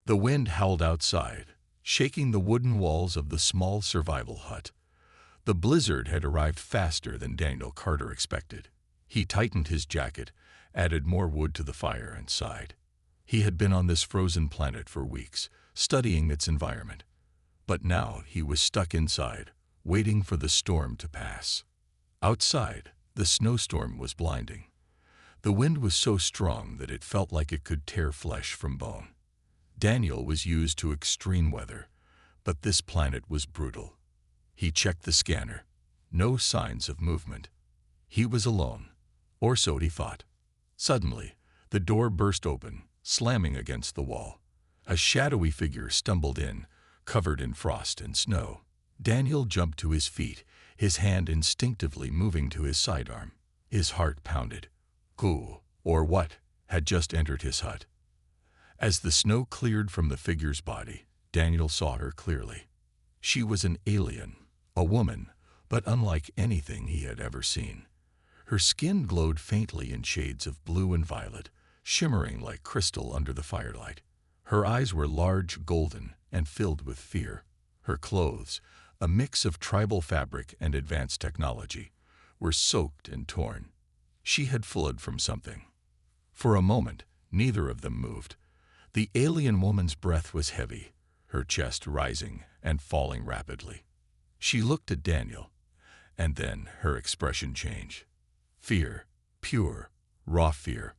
The wind howled outside, shaking the wooden walls of the small survival hut. The blizzard had arrived faster than Daniel Carter expected. He tightened his jacket, added more wood to the fire, and sighed. He had been on this frozen planet for weeks, studying its environment. But now he was stuck inside, waiting for the storm to pass. Outside, the snowstorm was blinding. The wind was so strong that it felt like it could tear flesh from bone. Daniel was used to extreme weather, but this planet was brutal. He checked the scanner. No signs of movement. He was alone, or so he thought. Suddenly, the door burst open, slamming against the wall. A shadowy figure stumbled in, covered in frost and snow. Daniel jumped to his feet, his hand instinctively moving to his sidearm. His heart pounded. Who, or what, had just entered his hut? As the snow cleared from the figure's body, Daniel saw her clearly. She was an alien, a woman, but unlike anything he had ever seen. Her skin glowed faintly in shades of blue and violet, shimmering like crystal under the firelight. Her eyes were large, golden, and filled with fear. Her clothes, a mix of tribal fabric and advanced technology, were soaked and torn. She had fled from something. For a moment, neither of them moved. The alien woman's breath was heavy, her chest rising and falling rapidly. She looked at Daniel, and then her expression changed. Fear, pure, raw fear.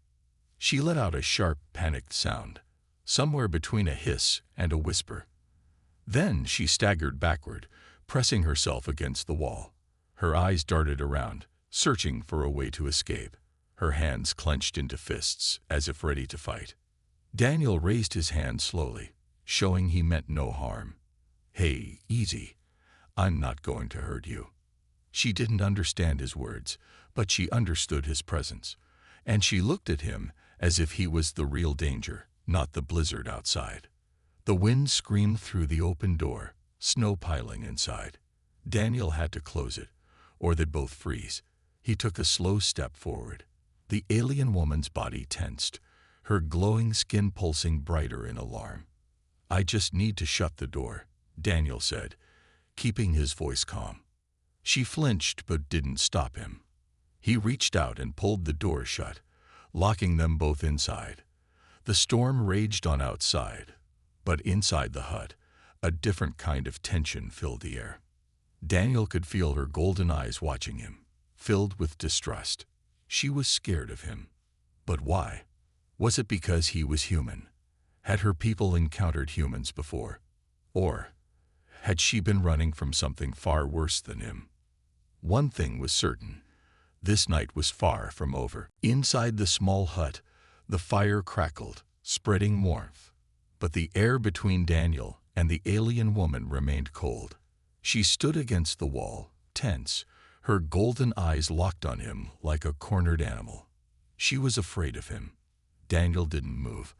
She let out a sharp, panicked sound, somewhere between a hiss and a whisper. Then she staggered backward, pressing herself against the wall. Her eyes darted around, searching for a way to escape. Her hands clenched into fists, as if ready to fight. Daniel raised his hand slowly, showing he meant no harm. "Hey, easy. I'm not going to hurt you." She didn't understand his words, but she understood his presence, and she looked at him as if he was the real danger, not the blizzard outside. The wind screamed through the open door, snow piling inside. Daniel had to close it, or they'd both freeze. He took a slow step forward. The alien woman's body tensed, her glowing skin pulsing brighter in alarm. "I just need to shut the door," Daniel said, keeping his voice calm. She flinched but didn't stop him. He reached out and pulled the door shut, locking them both inside. The storm raged on outside, but inside the hut, a different kind of tension filled the air. Daniel could feel her golden eyes watching him, filled with distrust. She was scared of him. But why? Was it because he was human? Had her people encountered humans before? Or had she been running from something far worse than him? One thing was certain. This night was far from over. Inside the small hut, the fire crackled, spreading warmth. But the air between Daniel and the alien woman remained cold. She stood against the wall, tense, her golden eyes locked on him like a cornered animal. She was afraid of him. Daniel didn't move.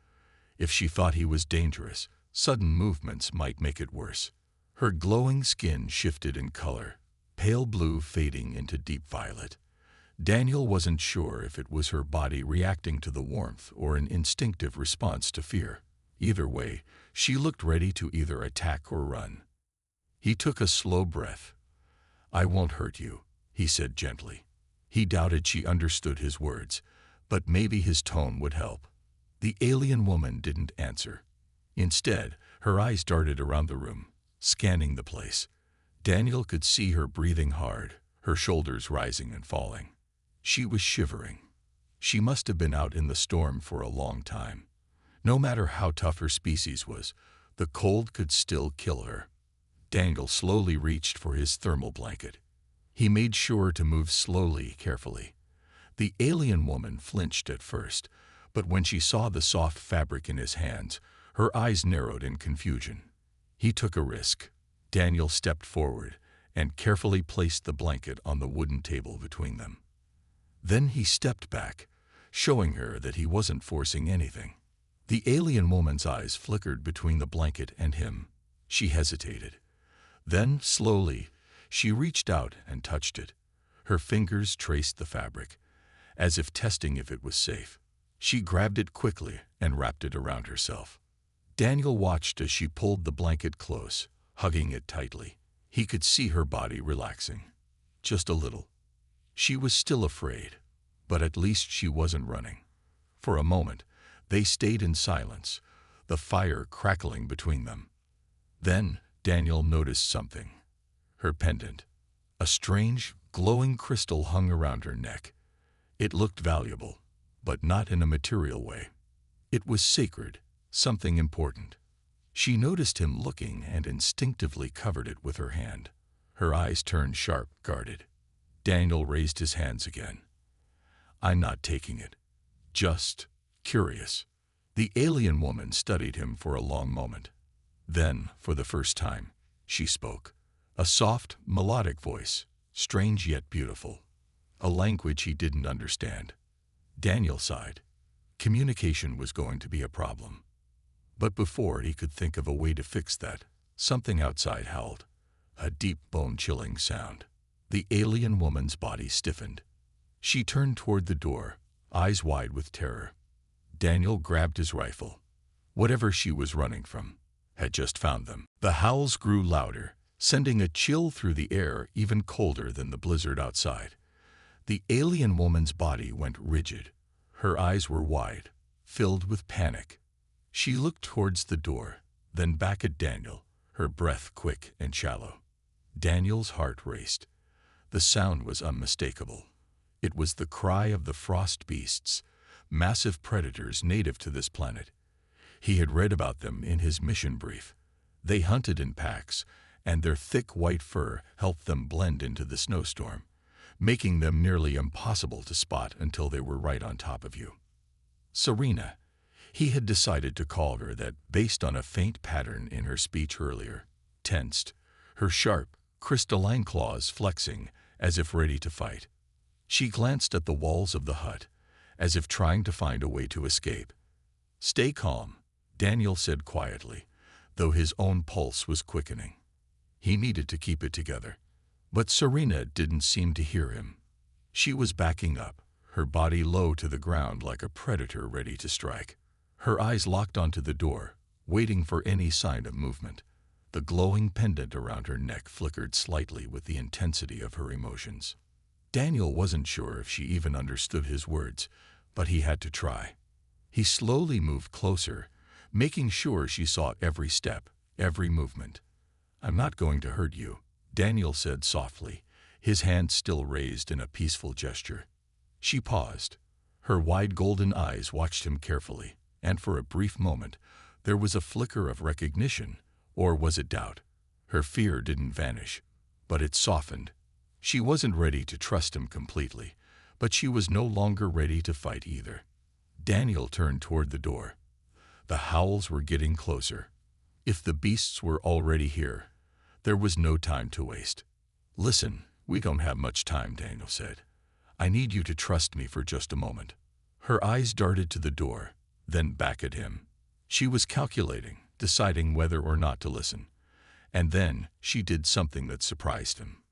If she thought he was dangerous, sudden movements might make it worse. Her glowing skin shifted in color, pale blue fading into deep violet. Daniel wasn't sure if it was her body reacting to the warmth or an instinctive response to fear. Either way, she looked ready to either attack or run. He took a slow breath. "I won't hurt you," he said gently. He doubted she understood his words, but maybe his tone would help. The alien woman didn't answer. Instead, her eyes darted around the room, scanning the place. Daniel could see her breathing hard, her shoulders rising and falling. She was shivering. She must have been out in the storm for a long time. No matter how tough her species was, the cold could still kill her. Daniel slowly reached for his thermal blanket. He made sure to move slowly, carefully. The alien woman flinched at first, but when she saw the soft fabric in his hands, her eyes narrowed in confusion. He took a risk. Daniel stepped forward and carefully placed the blanket on the wooden table between them. Then he stepped back, showing her that he wasn't forcing anything. The alien woman's eyes flickered between the blanket and him. She hesitated. Then, slowly, she reached out and touched it. Her fingers traced the fabric, as if testing if it was safe. She grabbed it quickly and wrapped it around herself. Daniel watched as she pulled the blanket close, hugging it tightly. He could see her body relaxing. Just a little. She was still afraid, but at least she wasn't running. For a moment, they stayed in silence, the fire crackling between them. Then Daniel noticed something. Her pendant. A strange, glowing crystal hung around her neck. It looked valuable, but not in a material way. It was sacred, something important. She noticed him looking and instinctively covered it with her hand. Her eyes turned sharp, guarded. Daniel raised his hands again. "I'm not taking it. Just curious." The alien woman studied him for a long moment. Then, for the first time, she spoke. A soft, melodic voice, strange yet beautiful. A language he didn't understand. Daniel sighed. Communication was going to be a problem. But before he could think of a way to fix that, something outside howled. A deep, bone-chilling sound. The alien woman's body stiffened. She turned toward the door, eyes wide with terror. Daniel grabbed his rifle. Whatever she was running from had just found them. The howls grew louder, sending a chill through the air even colder than the blizzard outside. The alien woman's body went rigid. Her eyes were wide, filled with panic. She looked towards the door, then back at Daniel, her breath quick and shallow. Daniel's heart raced. The sound was unmistakable. It was the cry of the frost beasts, massive predators native to this planet. He had read about them in his mission brief. They hunted in packs, and their thick white fur helped them blend into the snowstorm, making them nearly impossible to spot until they were right on top of you. Serena. He had decided to call her that based on a faint pattern in her speech earlier. Tensed, her sharp, crystalline claws flexing as if ready to fight. She glanced at the walls of the hut, as if trying to find a way to escape. "Stay calm," Daniel said quietly, though his own pulse was quickening. He needed to keep it together. But Serena didn't seem to hear him. She was backing up, her body low to the ground like a predator ready to strike. Her eyes locked onto the door, waiting for any sign of movement. The glowing pendant around her neck flickered slightly with the intensity of her emotions. Daniel wasn't sure if she even understood his words, but he had to try. He slowly moved closer, making sure she saw every step, every movement. "I'm not going to hurt you," Daniel said softly, his hand still raised in a peaceful gesture. She paused. Her wide golden eyes watched him carefully, and for a brief moment, there was a flicker of recognition, or was it doubt? Her fear didn't vanish, but it softened. She wasn't ready to trust him completely, but she was no longer ready to fight either. Daniel turned toward the door. The howls were getting closer. If the beasts were already here, there was no time to waste. "Listen, we don't have much time," Daniel said. "I need you to trust me for just a moment." Her eyes darted to the door, then back at him. She was calculating, deciding whether or not to listen. And then she did something that surprised him.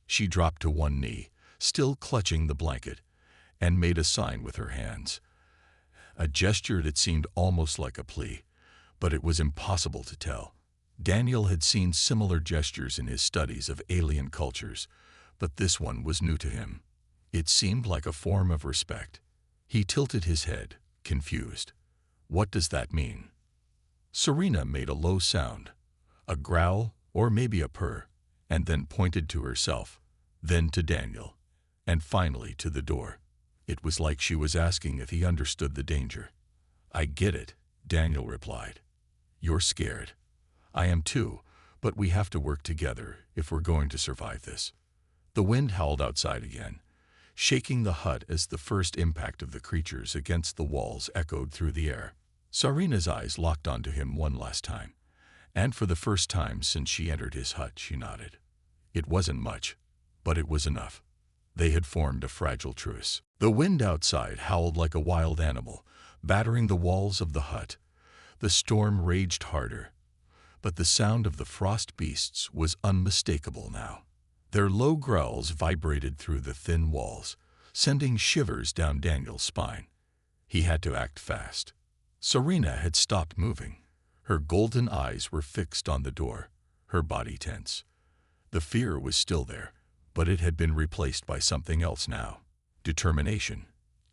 She dropped to one knee, still clutching the blanket, and made a sign with her hands. A gesture that seemed almost like a plea, but it was impossible to tell. Daniel had seen similar gestures in his studies of alien cultures, but this one was new to him. It seemed like a form of respect. He tilted his head, confused. "What does that mean?" Serena made a low sound, a growl or maybe a purr, and then pointed to herself, then to Daniel, and finally to the door. It was like she was asking if he understood the danger. "I get it," Daniel replied. "You're scared. I am too, but we have to work together if we're going to survive this." The wind howled outside again, shaking the hut as the first impact of the creatures against the walls echoed through the air. Serena's eyes locked onto him one last time, and for the first time since she entered his hut, she nodded. It wasn't much, but it was enough. They had formed a fragile truce. The wind outside howled like a wild animal, battering the walls of the hut. The storm raged harder, but the sound of the frost beasts was unmistakable now. Their low growls vibrated through the thin walls, sending shivers down Daniel's spine. He had to act fast. Serena had stopped moving. Her golden eyes were fixed on the door, her body tense. The fear was still there, but it had been replaced by something else now. Determination.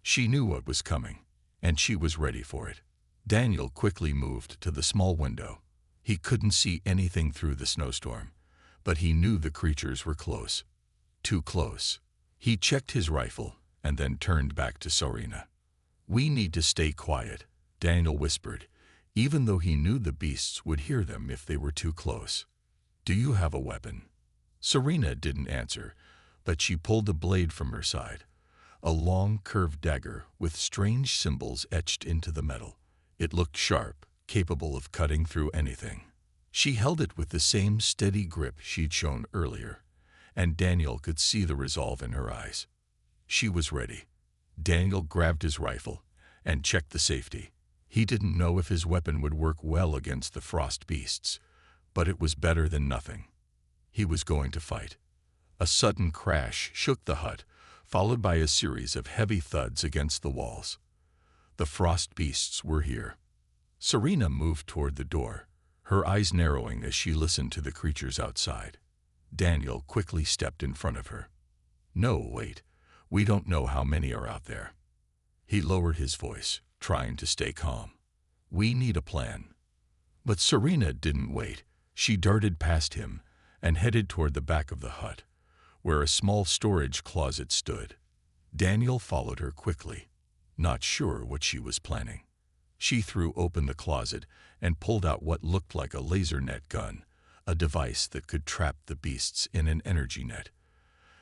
She knew what was coming, and she was ready for it. Daniel quickly moved to the small window. He couldn't see anything through the snowstorm, but he knew the creatures were close. Too close. He checked his rifle and then turned back to Serena. "We need to stay quiet," Daniel whispered, even though he knew the beasts would hear them if they were too close. "Do you have a weapon?" Serena didn't answer, but she pulled a blade from her side, a long, curved dagger with strange symbols etched into the metal. It looked sharp, capable of cutting through anything. She held it with the same steady grip she'd shown earlier, and Daniel could see the resolve in her eyes. She was ready. Daniel grabbed his rifle and checked the safety. He didn't know if his weapon would work well against the frost beasts, but it was better than nothing. He was going to fight. A sudden crash shook the hut, followed by a series of heavy thuds against the walls. The frost beasts were here. Serena moved toward the door, her eyes narrowing as she listened to the creatures outside. Daniel quickly stepped in front of her. "No, wait. We don't know how many are out there." He lowered his voice, trying to stay calm. "We need a plan." But Serena didn't wait. She darted past him and headed toward the back of the hut, where a small storage closet stood. Daniel followed her quickly, not sure what she was planning. She threw open the closet and pulled out what looked like a laser net gun, a device that could trap the beasts in an energy net.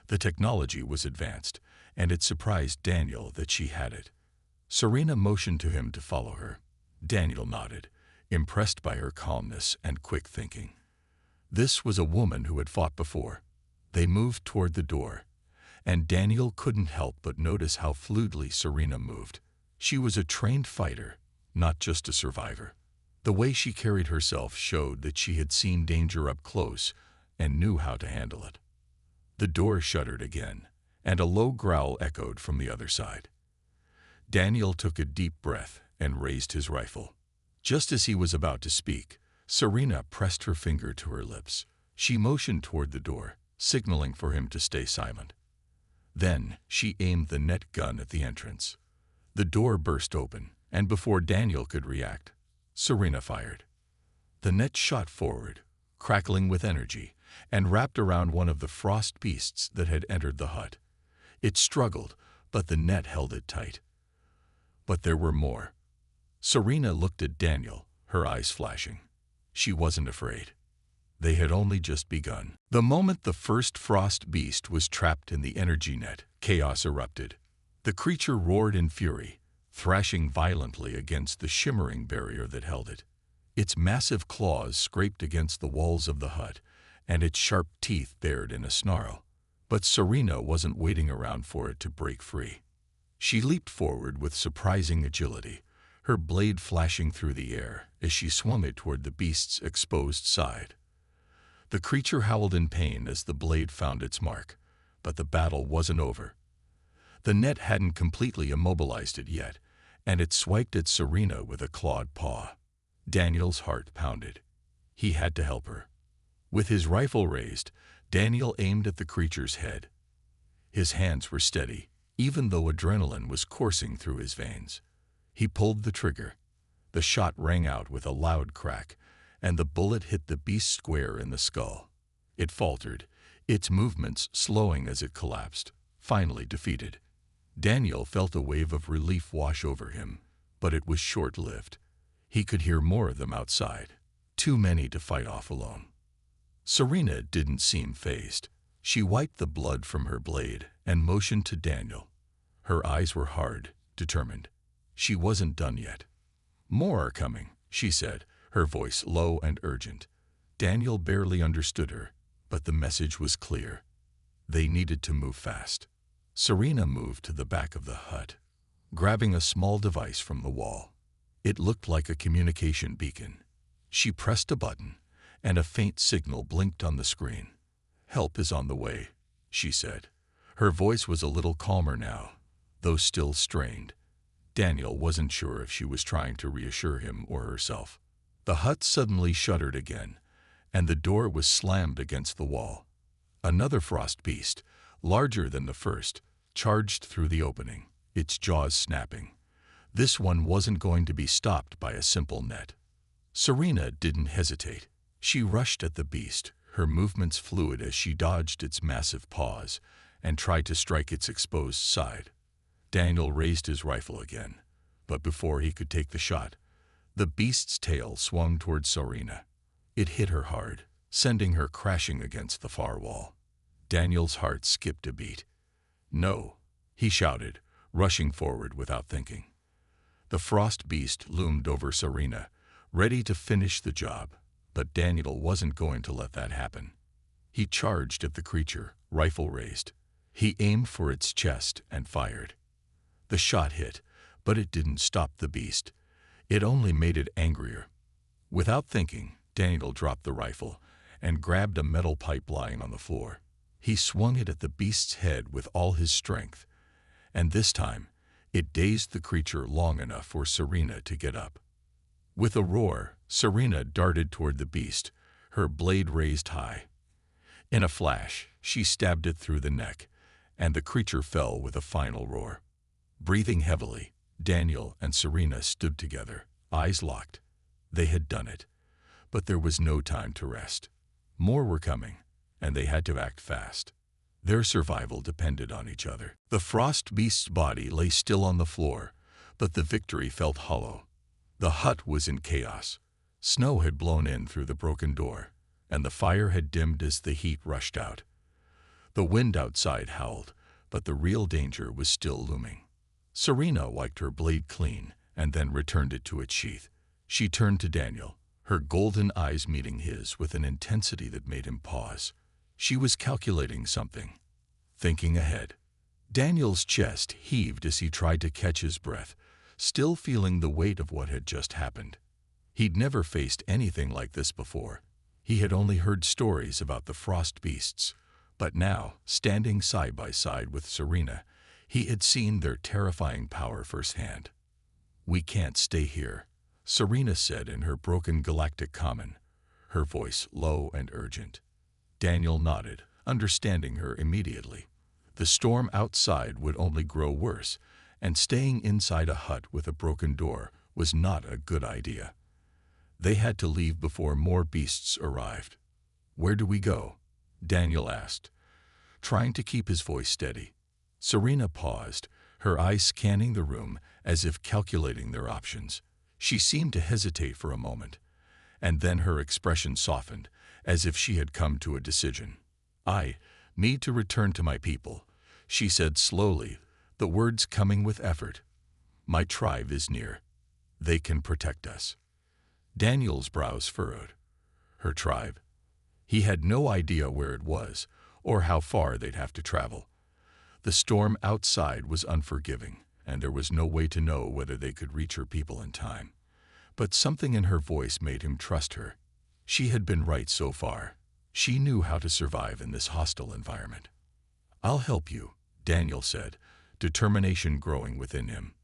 The technology was advanced, and it surprised Daniel that she had it. Serena motioned to him to follow her. Daniel nodded, impressed by her calmness and quick thinking. This was a woman who had fought before. They moved toward the door, and Daniel couldn't help but notice how fluidly Serena moved. She was a trained fighter, not just a survivor. The way she carried herself showed that she had seen danger up close and knew how to handle it. The door shuddered again, and a low growl echoed from the other side. Daniel took a deep breath and raised his rifle. Just as he was about to speak, Serena pressed her finger to her lips. She motioned toward the door, signaling for him to stay silent. Then she aimed the net gun at the entrance. The door burst open, and before Daniel could react, Serena fired. The net shot forward, crackling with energy, and wrapped around one of the frost beasts that had entered the hut. It struggled, but the net held it tight. But there were more. Serena looked at Daniel, her eyes flashing. She wasn't afraid. They had only just begun. The moment the first frost beast was trapped in the energy net, chaos erupted. The creature roared in fury, thrashing violently against the shimmering barrier that held it. Its massive claws scraped against the walls of the hut, and its sharp teeth bared in a snarl. But Serena wasn't waiting around for it to break free. She leaped forward with surprising agility, her blade flashing through the air as she swung it toward the beast's exposed side. The creature howled in pain as the blade found its mark, but the battle wasn't over. The net hadn't completely immobilized it yet, and it swiped at Serena with a clawed paw. Daniel's heart pounded. He had to help her. With his rifle raised, Daniel aimed at the creature's head. His hands were steady, even though adrenaline was coursing through his veins. He pulled the trigger. The shot rang out with a loud crack, and the bullet hit the beast square in the skull. It faltered, its movements slowing as it collapsed, finally defeated. Daniel felt a wave of relief wash over him, but it was short-lived. He could hear more of them outside, too many to fight off alone. Serena didn't seem fazed. She wiped the blood from her blade and motioned to Daniel. Her eyes were hard, determined. She wasn't done yet. "More are coming," she said, her voice low and urgent. Daniel barely understood her, but the message was clear. They needed to move fast. Serena moved to the back of the hut, grabbing a small device from the wall. It looked like a communication beacon. She pressed a button, and a faint signal blinked on the screen. "Help is on the way," she said. Her voice was a little calmer now, though still strained. Daniel wasn't sure if she was trying to reassure him or herself. The hut suddenly shuddered again, and the door was slammed against the wall. Another frost beast, larger than the first, charged through the opening, its jaws snapping. This one wasn't going to be stopped by a simple net. Serena didn't hesitate. She rushed at the beast, her movements fluid as she dodged its massive paws and tried to strike its exposed side. Daniel raised his rifle again, but before he could take the shot, the beast's tail swung toward Serena. It hit her hard, sending her crashing against the far wall. Daniel's heart skipped a beat. "No," he shouted, rushing forward without thinking. The frost beast loomed over Serena, ready to finish the job, but Daniel wasn't going to let that happen. He charged at the creature, rifle raised. He aimed for its chest and fired. The shot hit, but it didn't stop the beast. It only made it angrier. Without thinking, Daniel dropped the rifle and grabbed a metal pipe lying on the floor. He swung it at the beast's head with all his strength, and this time, it dazed the creature long enough for Serena to get up. With a roar, Serena darted toward the beast, her blade raised high. In a flash, she stabbed it through the neck, and the creature fell with a final roar. Breathing heavily, Daniel and Serena stood together, eyes locked. They had done it, but there was no time to rest. More were coming, and they had to act fast. Their survival depended on each other. The frost beast's body lay still on the floor, but the victory felt hollow. The hut was in chaos. Snow had blown in through the broken door, and the fire had dimmed as the heat rushed out. The wind outside howled, but the real danger was still looming. Serena wiped her blade clean and then returned it to its sheath. She turned to Daniel, her golden eyes meeting his with an intensity that made him pause. She was calculating something, thinking ahead. Daniel's chest heaved as he tried to catch his breath, still feeling the weight of what had just happened. He'd never faced anything like this before. He had only heard stories about the frost beasts, but now, standing side by side with Serena, he had seen their terrifying power firsthand. "We can't stay here," Serena said in her broken galactic common, her voice low and urgent. Daniel nodded, understanding her immediately. The storm outside would only grow worse, and staying inside a hut with a broken door was not a good idea. They had to leave before more beasts arrived. "Where do we go?" Daniel asked, trying to keep his voice steady. Serena paused, her eyes scanning the room as if calculating their options. She seemed to hesitate for a moment, and then her expression softened, as if she had come to a decision. "I need to return to my people," she said slowly, the words coming with effort. "My tribe is near. They can protect us." Daniel's brows furrowed. Her tribe? He had no idea where it was, or how far they'd have to travel. The storm outside was unforgiving, and there was no way to know whether they could reach her people in time. But something in her voice made him trust her. She had been right so far. She knew how to survive in this hostile environment. "I'll help you," Daniel said, determination growing within him.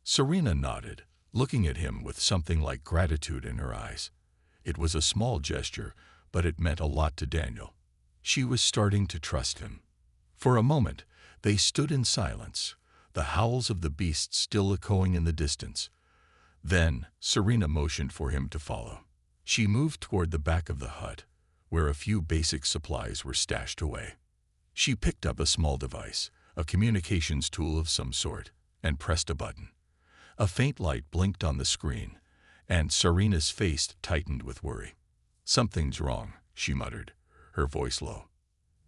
Serena nodded, looking at him with something like gratitude in her eyes. It was a small gesture, but it meant a lot to Daniel. She was starting to trust him. For a moment, they stood in silence, the howls of the beast still echoing in the distance. Then, Serena motioned for him to follow. She moved toward the back of the hut, where a few basic supplies were stashed away. She picked up a small device, a communications tool of some sort, and pressed a button. A faint light blinked on the screen, and Serena's face tightened with worry. "Something's wrong," she muttered, her voice low.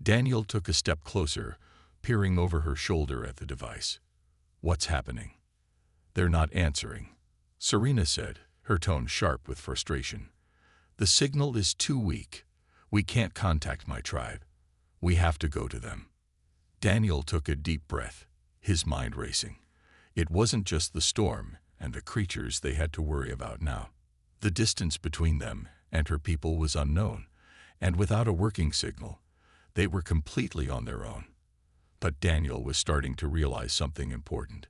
Daniel took a step closer, peering over her shoulder at the device. "What's happening?" "They're not answering," Serena said, her tone sharp with frustration. "The signal is too weak. We can't contact my tribe. We have to go to them." Daniel took a deep breath, his mind racing. It wasn't just the storm and the creatures they had to worry about now. The distance between them and her people was unknown, and without a working signal, they were completely on their own. But Daniel was starting to realize something important.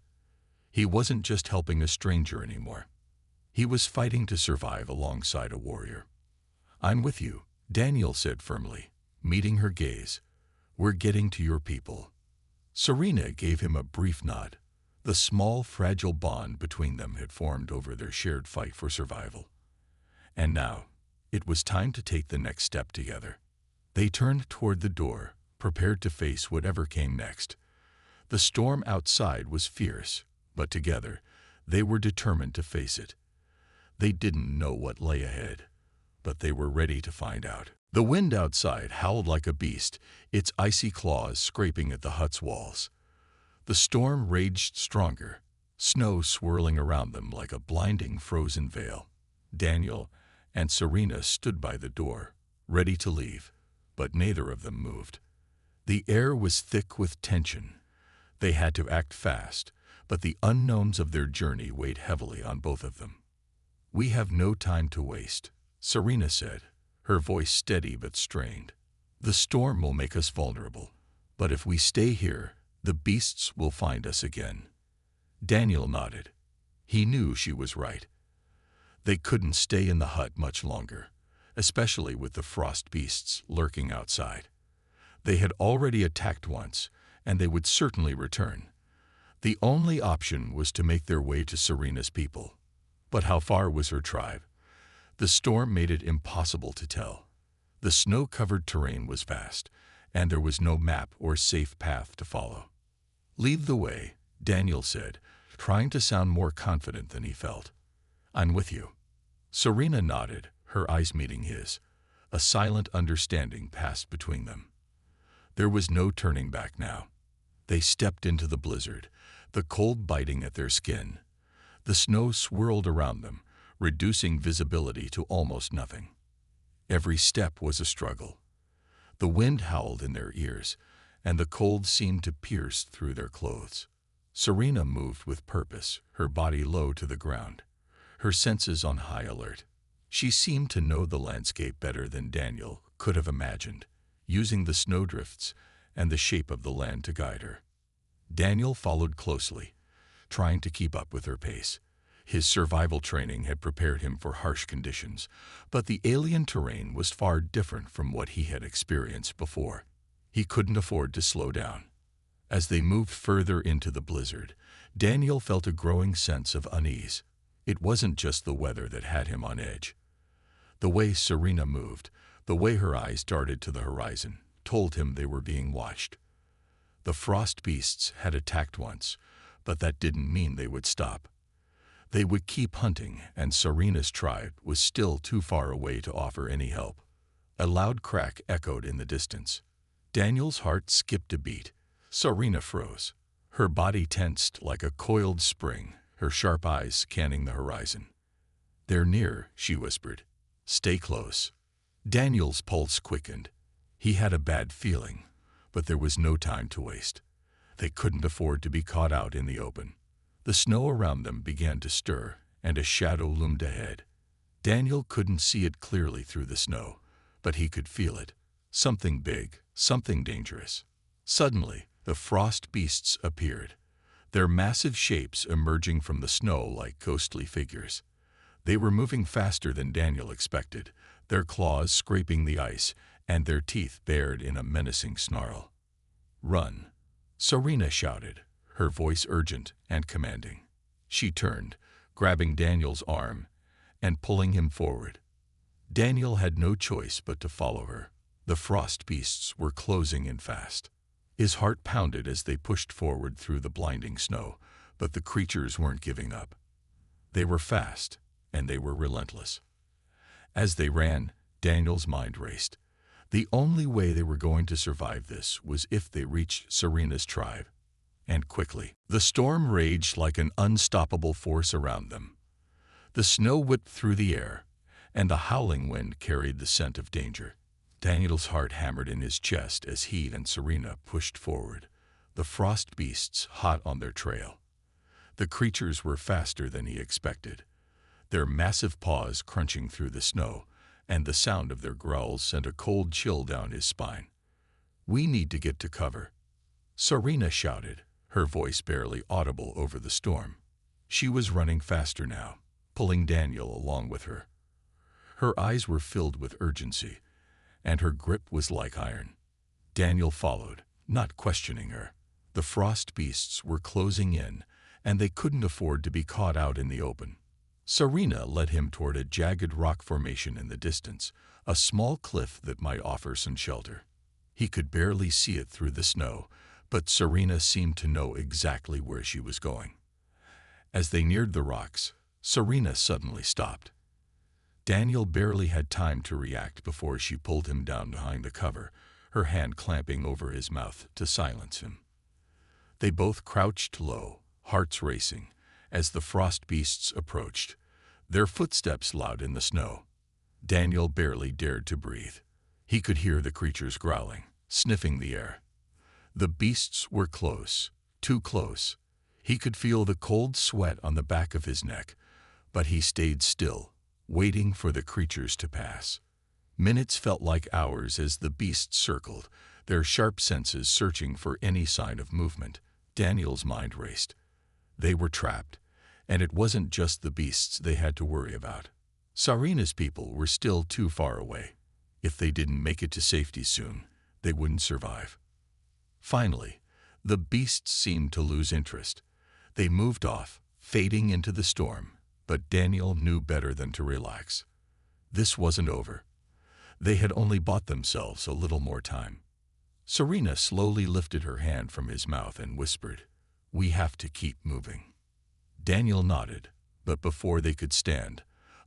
He wasn't just helping a stranger anymore. He was fighting to survive alongside a warrior. "I'm with you," Daniel said firmly, meeting her gaze. "We're getting to your people." Serena gave him a brief nod. The small, fragile bond between them had formed over their shared fight for survival. And now, it was time to take the next step together. They turned toward the door, prepared to face whatever came next. The storm outside was fierce, but together, they were determined to face it. They didn't know what lay ahead, but they were ready to find out. The wind outside howled like a beast, its icy claws scraping at the hut's walls. The storm raged stronger, snow swirling around them like a blinding frozen veil. Daniel and Serena stood by the door, ready to leave, but neither of them moved. The air was thick with tension. They had to act fast, but the unknowns of their journey weighed heavily on both of them. "We have no time to waste," Serena said, her voice steady but strained. "The storm will make us vulnerable, but if we stay here, the beasts will find us again." Daniel nodded. He knew she was right. They couldn't stay in the hut much longer, especially with the frost beasts lurking outside. They had already attacked once, and they would certainly return. The only option was to make their way to Serena's people. But how far was her tribe? The storm made it impossible to tell. The snow-covered terrain was vast, and there was no map or safe path to follow. "Lead the way," Daniel said, trying to sound more confident than he felt. "I'm with you." Serena nodded, her eyes meeting his. A silent understanding passed between them. There was no turning back now. They stepped into the blizzard, the cold biting at their skin. The snow swirled around them, reducing visibility to almost nothing. Every step was a struggle. The wind howled in their ears, and the cold seemed to pierce through their clothes. Serena moved with purpose, her body low to the ground, her senses on high alert. She seemed to know the landscape better than Daniel could have imagined, using the snowdrifts and the shape of the land to guide her. Daniel followed closely, trying to keep up with her pace. His survival training had prepared him for harsh conditions, but the alien terrain was far different from what he had experienced before. He couldn't afford to slow down. As they moved further into the blizzard, Daniel felt a growing sense of unease. It wasn't just the weather that had him on edge. The way Serena moved, the way her eyes darted to the horizon, told him they were being watched. The frost beasts had attacked once, but that didn't mean they would stop. They would keep hunting, and Serena's tribe was still too far away to offer any help. A loud crack echoed in the distance. Daniel's heart skipped a beat. Serena froze. Her body tensed like a coiled spring, her sharp eyes scanning the horizon. "They're near," she whispered. "Stay close." Daniel's pulse quickened. He had a bad feeling, but there was no time to waste. They couldn't afford to be caught out in the open. The snow around them began to stir, and a shadow loomed ahead. Daniel couldn't see it clearly through the snow, but he could feel it. Something big, something dangerous. Suddenly, the frost beasts appeared, their massive shapes emerging from the snow like ghostly figures. They were moving faster than Daniel expected, their claws scraping the ice and their teeth bared in a menacing snarl. "Run!" Serena shouted, her voice urgent and commanding. She turned, grabbing Daniel's arm and pulling him forward. Daniel had no choice but to follow her. The frost beasts were closing in fast. His heart pounded as they pushed forward through the blinding snow, but the creatures weren't giving up. They were fast, and they were relentless. As they ran, Daniel's mind raced. The only way they were going to survive this was if they reached Serena's tribe, and quickly. The storm raged like an unstoppable force around them. The snow whipped through the air, and the howling wind carried the scent of danger. Daniel's heart hammered in his chest as he and Serena pushed forward, the frost beasts hot on their trail. The creatures were faster than he expected, their massive paws crunching through the snow, and the sound of their growls sent a cold chill down his spine. "We need to get to cover," Serena shouted, her voice barely audible over the storm. She was running faster now, pulling Daniel along with her. Her eyes were filled with urgency, and her grip was like iron. Daniel followed, not questioning her. The frost beasts were closing in, and they couldn't afford to be caught out in the open. Serena led him toward a jagged rock formation in the distance, a small cliff that might offer some shelter. He could barely see it through the snow, but Serena seemed to know exactly where she was going. As they neared the rocks, Serena suddenly stopped. Daniel barely had time to react before she pulled him down behind the cover, her hand clamping over his mouth to silence him. They both crouched low, hearts racing, as the frost beasts approached, their footsteps loud in the snow. Daniel barely dared to breathe. He could hear the creatures growling, sniffing the air. The beasts were close, too close. He could feel the cold sweat on the back of his neck, but he stayed still, waiting for the creatures to pass. Minutes felt like hours as the beasts circled, their sharp senses searching for any sign of movement. Daniel's mind raced. They were trapped, and it wasn't just the beasts they had to worry about. Serena's people were still too far away. If they didn't make it to safety soon, they wouldn't survive. Finally, the beasts seemed to lose interest. They moved off, fading into the storm, but Daniel knew better than to relax. This wasn't over. They had only bought themselves a little more time. Serena slowly lifted her hand from his mouth and whispered, "We have to keep moving." Daniel nodded, but before they could stand,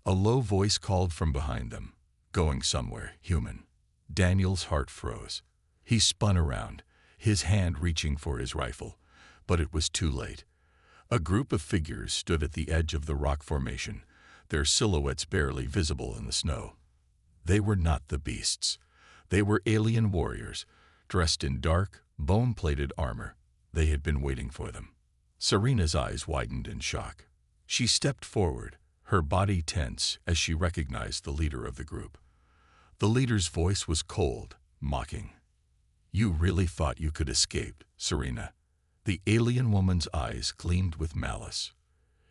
a low voice called from behind them, "Going somewhere, human." Daniel's heart froze. He spun around, his hand reaching for his rifle, but it was too late. A group of figures stood at the edge of the rock formation, their silhouettes barely visible in the snow. They were not the beasts. They were alien warriors, dressed in dark, bone-plated armor. They had been waiting for them. Serena's eyes widened in shock. She stepped forward, her body tense as she recognized the leader of the group. The leader's voice was cold, mocking. "You really thought you could escape, Serena?" The alien woman's eyes gleamed with malice.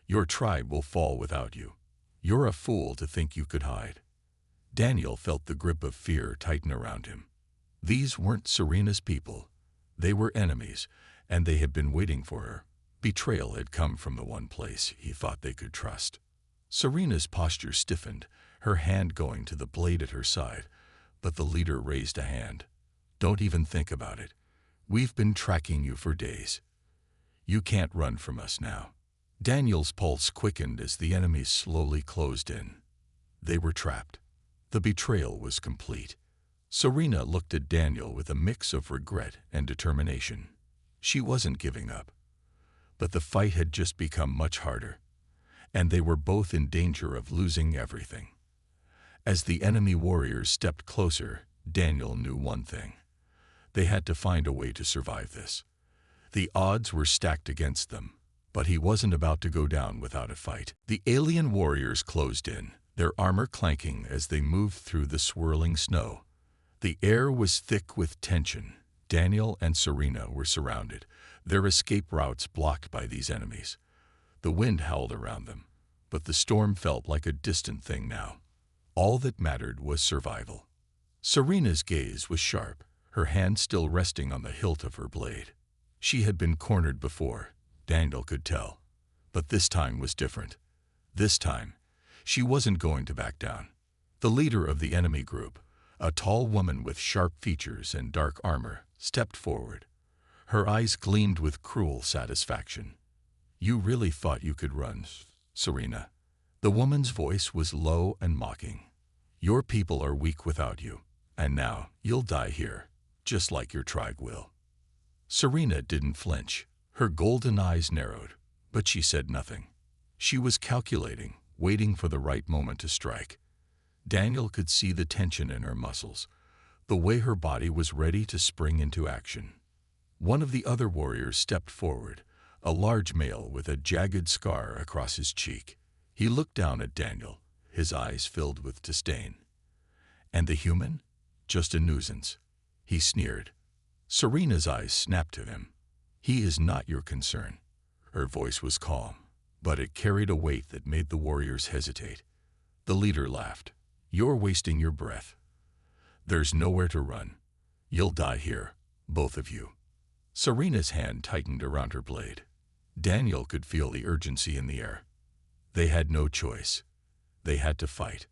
"Your tribe will fall without you. You're a fool to think you could hide." Daniel felt the grip of fear tighten around him. These weren't Serena's people. They were enemies, and they had been waiting for her. Betrayal had come from the one place he thought they could trust. Serena's posture stiffened, her hand going to the blade at her side, but the leader raised a hand. "Don't even think about it. We've been tracking you for days. You can't run from us now." Daniel's pulse quickened as the enemies slowly closed in. They were trapped. The betrayal was complete. Serena looked at Daniel with a mix of regret and determination. She wasn't giving up. But the fight had just become much harder, and they were both in danger of losing everything. As the enemy warriors stepped closer, Daniel knew one thing. They had to find a way to survive this. The odds were stacked against them, but he wasn't about to go down without a fight. The alien warriors closed in, their armor clanking as they moved through the swirling snow. The air was thick with tension. Daniel and Serena were surrounded, their escape routes blocked by these enemies. The wind howled around them, but the storm felt like a distant thing now. All that mattered was survival. Serena's gaze was sharp, her hand still resting on the hilt of her blade. She had been cornered before, Daniel could tell, but this time was different. This time, she wasn't going to back down. The leader of the enemy group, a tall woman with sharp features and dark armor, stepped forward. Her eyes gleamed with cruel satisfaction. "You really thought you could run, Serena." The woman's voice was low and mocking. "Your people are weak without you, and now you'll die here, just like your tribe will." Serena didn't flinch. Her golden eyes narrowed, but she said nothing. She was calculating, waiting for the right moment to strike. Daniel could see the tension in her muscles, the way her body was ready to spring into action. One of the other warriors stepped forward, a large male with a jagged scar across his cheek. He looked down at Daniel, his eyes filled with disdain. "And the human? Just a nuisance," he sneered. Serena's eyes snapped to him. "He is not your concern." Her voice was calm, but it carried a weight that made the warriors hesitate. The leader laughed. "You're wasting your breath. There's nowhere to run. You'll die here, both of you." Serena's hand tightened around her blade. Daniel could feel the urgency in the air. They had no choice. They had to fight.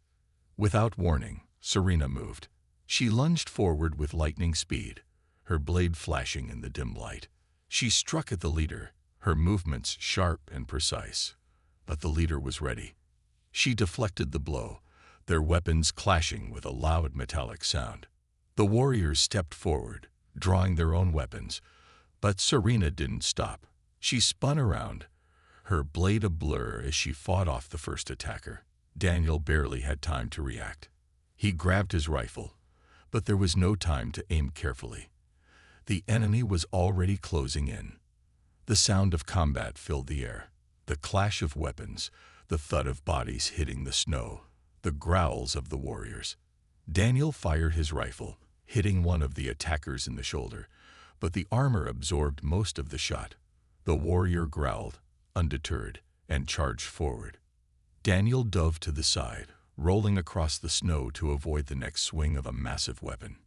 Without warning, Serena moved. She lunged forward with lightning speed, her blade flashing in the dim light. She struck at the leader, her movements sharp and precise. But the leader was ready. She deflected the blow, their weapons clashing with a loud metallic sound. The warriors stepped forward, drawing their own weapons, but Serena didn't stop. She spun around, her blade a blur as she fought off the first attacker. Daniel barely had time to react. He grabbed his rifle, but there was no time to aim carefully. The enemy was already closing in. The sound of combat filled the air, the clash of weapons, the thud of bodies hitting the snow, the growls of the warriors. Daniel fired his rifle, hitting one of the attackers in the shoulder, but the armor absorbed most of the shot. The warrior growled, undeterred, and charged forward. Daniel dove to the side, rolling across the snow to avoid the next swing of a massive weapon.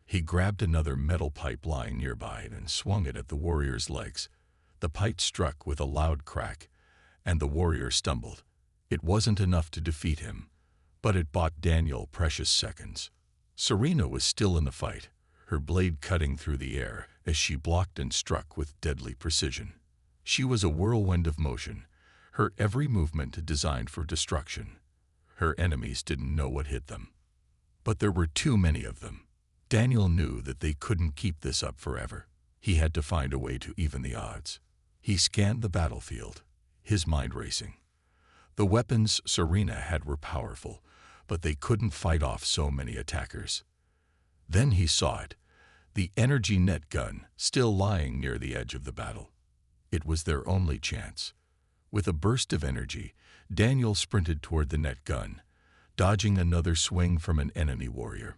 He grabbed another metal pipe lying nearby and swung it at the warrior's legs. The pipe struck with a loud crack, and the warrior stumbled. It wasn't enough to defeat him, but it bought Daniel precious seconds. Serena was still in the fight, her blade cutting through the air as she blocked and struck with deadly precision. She was a whirlwind of motion, her every movement designed for destruction. Her enemies didn't know what hit them. But there were too many of them. Daniel knew that they couldn't keep this up forever. He had to find a way to even the odds. He scanned the battlefield, his mind racing. The weapons Serena had were powerful, but they couldn't fight off so many attackers. Then he saw it, the energy net gun still lying near the edge of the battle. It was their only chance. With a burst of energy, Daniel sprinted toward the net gun, dodging another swing from an enemy warrior.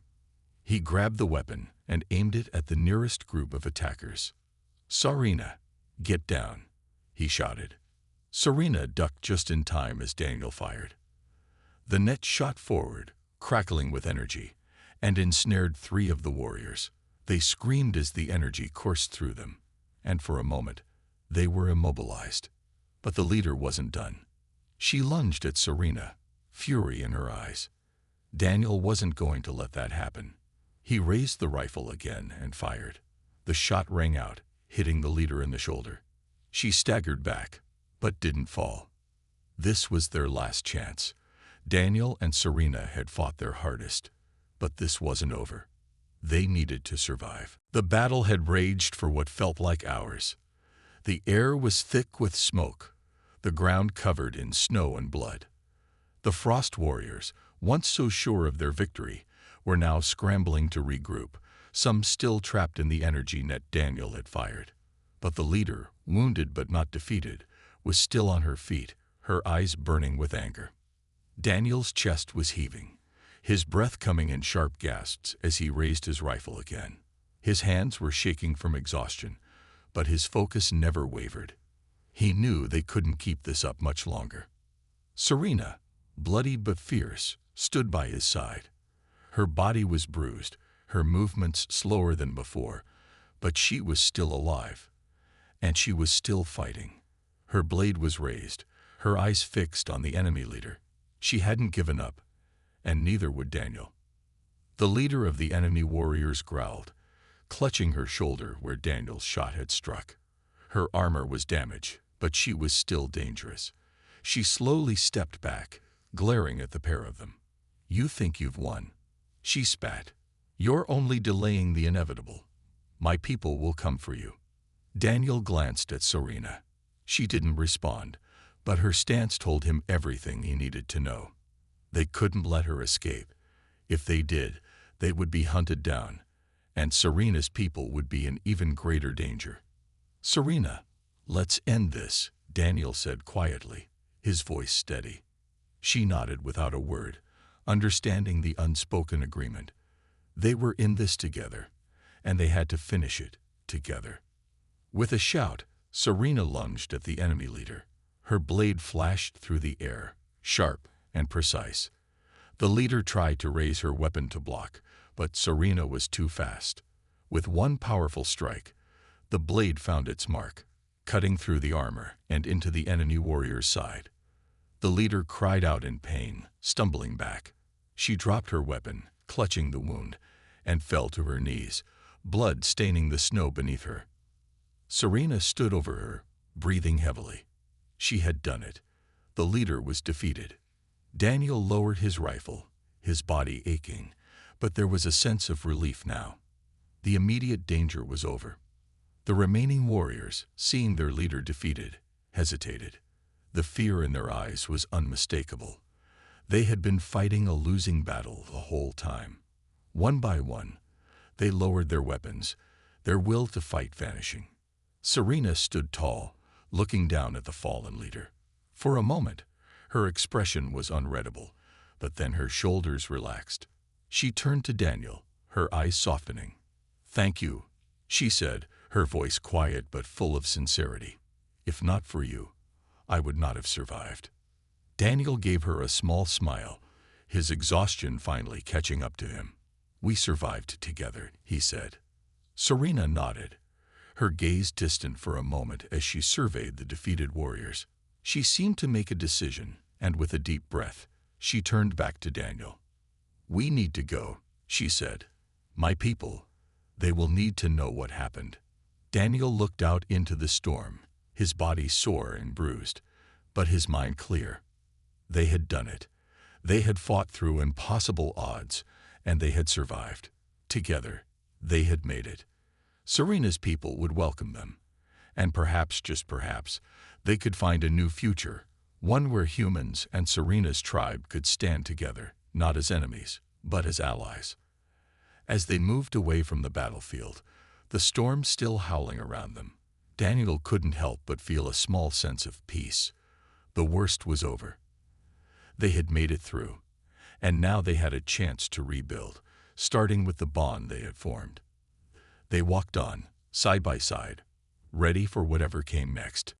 He grabbed the weapon and aimed it at the nearest group of attackers. "Serena, get down," he shouted. Serena ducked just in time as Daniel fired. The net shot forward, crackling with energy, and ensnared 3 of the warriors. They screamed as the energy coursed through them, and for a moment, they were immobilized. But the leader wasn't done. She lunged at Serena, fury in her eyes. Daniel wasn't going to let that happen. He raised the rifle again and fired. The shot rang out, hitting the leader in the shoulder. She staggered back, but didn't fall. This was their last chance. Daniel and Serena had fought their hardest, but this wasn't over. They needed to survive. The battle had raged for what felt like hours. The air was thick with smoke, the ground covered in snow and blood. The Frost Warriors, once so sure of their victory, were now scrambling to regroup, some still trapped in the energy net Daniel had fired. But the leader, wounded but not defeated, was still on her feet, her eyes burning with anger. Daniel's chest was heaving, his breath coming in sharp gasps as he raised his rifle again. His hands were shaking from exhaustion, but his focus never wavered. He knew they couldn't keep this up much longer. Serena, bloody but fierce, stood by his side. Her body was bruised, her movements slower than before, but she was still alive, and she was still fighting. Her blade was raised, her eyes fixed on the enemy leader. She hadn't given up, and neither would Daniel. The leader of the enemy warriors growled, clutching her shoulder where Daniel's shot had struck. Her armor was damaged, but she was still dangerous. She slowly stepped back, glaring at the pair of them. "You think you've won," she spat. "You're only delaying the inevitable. My people will come for you." Daniel glanced at Serena. She didn't respond, but her stance told him everything he needed to know. They couldn't let her escape. If they did, they would be hunted down, and Serena's people would be in even greater danger. "Serena, let's end this," Daniel said quietly, his voice steady. She nodded without a word, understanding the unspoken agreement. They were in this together, and they had to finish it together. With a shout, Serena lunged at the enemy leader. Her blade flashed through the air, sharp and precise. The leader tried to raise her weapon to block, but Serena was too fast. With one powerful strike, the blade found its mark, cutting through the armor and into the enemy warrior's side. The leader cried out in pain, stumbling back. She dropped her weapon, clutching the wound, and fell to her knees, blood staining the snow beneath her. Serena stood over her, breathing heavily. She had done it. The leader was defeated. Daniel lowered his rifle, his body aching, but there was a sense of relief now. The immediate danger was over. The remaining warriors, seeing their leader defeated, hesitated. The fear in their eyes was unmistakable. They had been fighting a losing battle the whole time. One by one, they lowered their weapons, their will to fight vanishing. Serena stood tall, looking down at the fallen leader. For a moment, her expression was unreadable, but then her shoulders relaxed. She turned to Daniel, her eyes softening. "Thank you," she said, her voice quiet but full of sincerity. "If not for you, I would not have survived." Daniel gave her a small smile, his exhaustion finally catching up to him. "We survived together," he said. Serena nodded, her gaze distant for a moment as she surveyed the defeated warriors. She seemed to make a decision, and with a deep breath, she turned back to Daniel. "We need to go," she said. "My people, they will need to know what happened." Daniel looked out into the storm, his body sore and bruised, but his mind clear. They had done it. They had fought through impossible odds, and they had survived. Together, they had made it. Serena's people would welcome them, and perhaps, just perhaps, they could find a new future, one where humans and Serena's tribe could stand together, not as enemies, but as allies. As they moved away from the battlefield, the storm still howling around them, Daniel couldn't help but feel a small sense of peace. The worst was over. They had made it through, and now they had a chance to rebuild, starting with the bond they had formed. They walked on, side by side, ready for whatever came next.